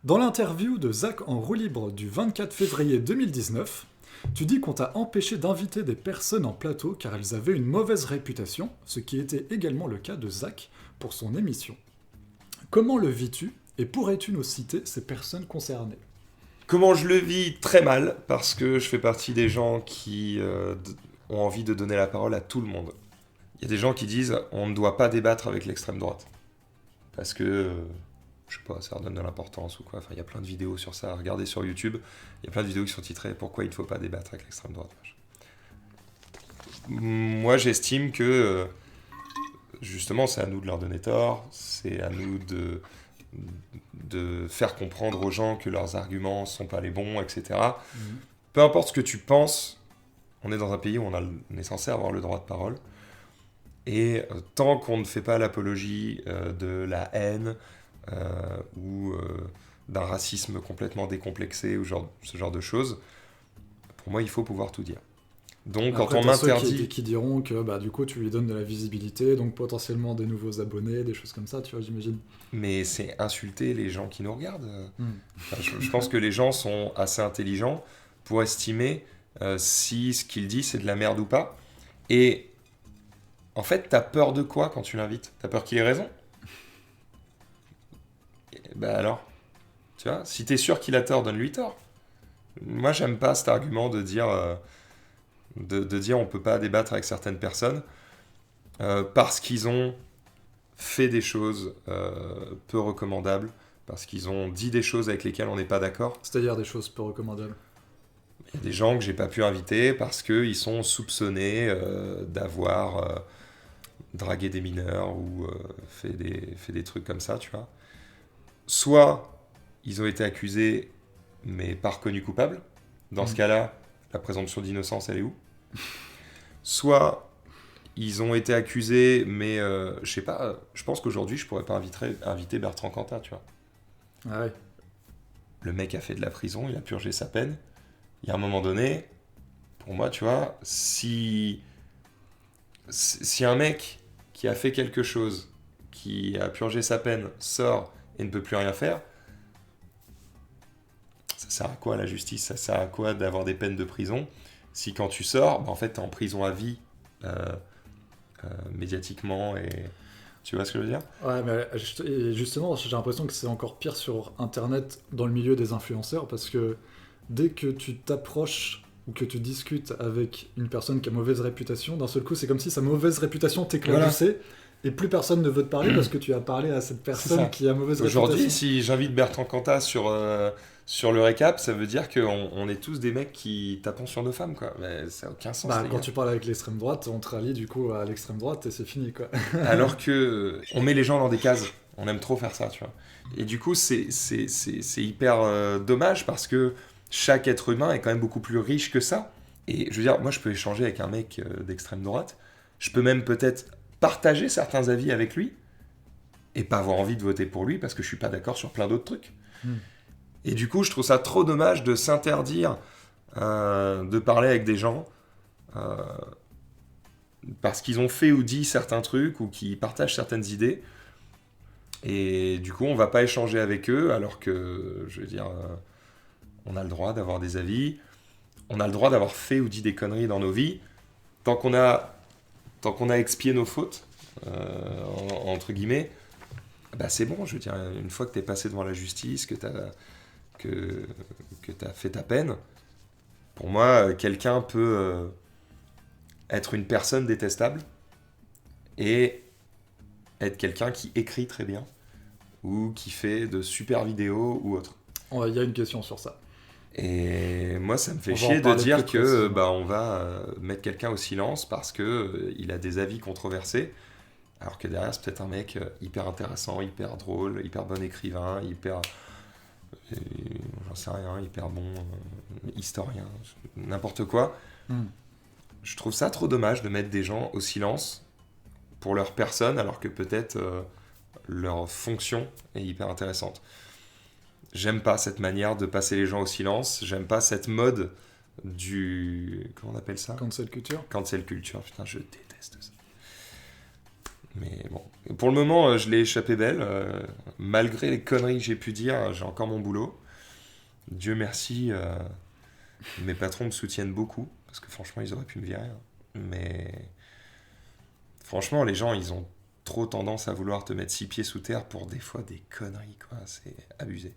Dans l'interview de Zach en roue libre du 24 février 2019, tu dis qu'on t'a empêché d'inviter des personnes en plateau car elles avaient une mauvaise réputation, ce qui était également le cas de Zach pour son émission. Comment le vis-tu et pourrais-tu nous citer ces personnes concernées ? Comment je le vis ? Très mal, parce que je fais partie des gens qui ont envie de donner la parole à tout le monde. Il y a des gens qui disent on ne doit pas débattre avec l'extrême droite. Parce que, je sais pas, ça leur donne de l'importance ou quoi. Enfin, il y a plein de vidéos sur ça à regarder sur YouTube. Il y a plein de vidéos qui sont titrées pourquoi il ne faut pas débattre avec l'extrême droite. Moi, j'estime que, justement, c'est à nous de leur donner tort. C'est à nous de faire comprendre aux gens que leurs arguments sont pas les bons, etc. Peu importe ce que tu penses, on est dans un pays où on est censé avoir le droit de parole. Et tant qu'on ne fait pas l'apologie de la haine ou d'un racisme complètement décomplexé ou ce genre de choses, pour moi, il faut pouvoir tout dire. Donc, après, quand on m'interdit... Ceux qui diront que du coup, tu lui donnes de la visibilité, donc potentiellement des nouveaux abonnés, des choses comme ça, tu vois, j'imagine. Mais c'est insulter les gens qui nous regardent. Enfin, je pense que les gens sont assez intelligents pour estimer si ce qu'il dit, c'est de la merde ou pas. Et en fait, t'as peur de quoi quand tu l'invites ? T'as peur qu'il ait raison ? Alors, tu vois, si t'es sûr qu'il a tort, donne-lui tort. Moi, j'aime pas cet argument de dire... De dire on peut pas débattre avec certaines personnes parce qu'ils ont fait des choses peu recommandables, parce qu'ils ont dit des choses avec lesquelles on n'est pas d'accord. C'est-à-dire des choses peu recommandables. Il y a des gens que j'ai pas pu inviter parce qu'ils sont soupçonnés d'avoir dragué des mineurs ou fait des trucs comme ça, tu vois. Soit ils ont été accusés mais pas reconnus coupables. Dans ce cas-là, la présomption d'innocence, elle est où ? Soit ils ont été accusés, mais je sais pas, je pense qu'aujourd'hui, je pourrais pas inviter Bertrand Cantat, tu vois. Ah ouais. Le mec a fait de la prison, il a purgé sa peine. Il y a un moment donné, pour moi, tu vois, si un mec qui a fait quelque chose, qui a purgé sa peine, sort et ne peut plus rien faire, ça sert à quoi la justice ? Ça sert à quoi d'avoir des peines de prison ? Si quand tu sors, en fait, t'es en prison à vie, médiatiquement, et... Tu vois ce que je veux dire ? Ouais, mais justement, j'ai l'impression que c'est encore pire sur Internet dans le milieu des influenceurs, parce que dès que tu t'approches ou que tu discutes avec une personne qui a mauvaise réputation, d'un seul coup, c'est comme si sa mauvaise réputation t'éclaboussait, voilà. Et plus personne ne veut te parler parce que tu as parlé à cette personne qui a mauvaise réputation. Aujourd'hui, si j'invite Bertrand Cantat sur le récap, ça veut dire qu'on est tous des mecs qui tapent sur nos femmes, quoi. Mais ça n'a aucun sens. Quand tu parles avec l'extrême droite, on te rallie du coup à l'extrême droite et c'est fini, quoi. Alors que on met les gens dans des cases. On aime trop faire ça, tu vois. Et du coup, c'est hyper dommage parce que chaque être humain est quand même beaucoup plus riche que ça. Et je veux dire, moi, je peux échanger avec un mec d'extrême droite. Je peux même peut-être partager certains avis avec lui et pas avoir envie de voter pour lui parce que je suis pas d'accord sur plein d'autres trucs. Et du coup, je trouve ça trop dommage de s'interdire de parler avec des gens parce qu'ils ont fait ou dit certains trucs ou qu'ils partagent certaines idées. Et du coup, on va pas échanger avec eux alors que, je veux dire, on a le droit d'avoir des avis, on a le droit d'avoir fait ou dit des conneries dans nos vies. Tant qu'on a expié nos fautes, entre guillemets, c'est bon, je veux dire, une fois que t'es passé devant la justice, que t'as fait ta peine, pour moi, quelqu'un peut être une personne détestable et être quelqu'un qui écrit très bien ou qui fait de super vidéos ou autre. Il y a une question sur ça. Et moi, ça me fait chier de dire que on va mettre quelqu'un au silence parce que il a des avis controversés, alors que derrière, c'est peut-être un mec hyper intéressant, hyper drôle, hyper bon écrivain, j'en sais rien, hyper bon historien, n'importe quoi. Je trouve ça trop dommage de mettre des gens au silence pour leur personne, alors que peut-être leur fonction est hyper intéressante. J'aime pas cette manière de passer les gens au silence. J'aime pas cette mode du... Comment on appelle ça ? Cancel culture. Cancel culture, putain, je déteste ça. Mais bon, pour le moment, je l'ai échappé belle. Malgré les conneries que j'ai pu dire, j'ai encore mon boulot. Dieu merci, mes patrons me soutiennent beaucoup, parce que franchement, ils auraient pu me virer, hein. Mais franchement, les gens, ils ont trop tendance à vouloir te mettre 6 pieds sous terre pour des fois des conneries, quoi. C'est abusé.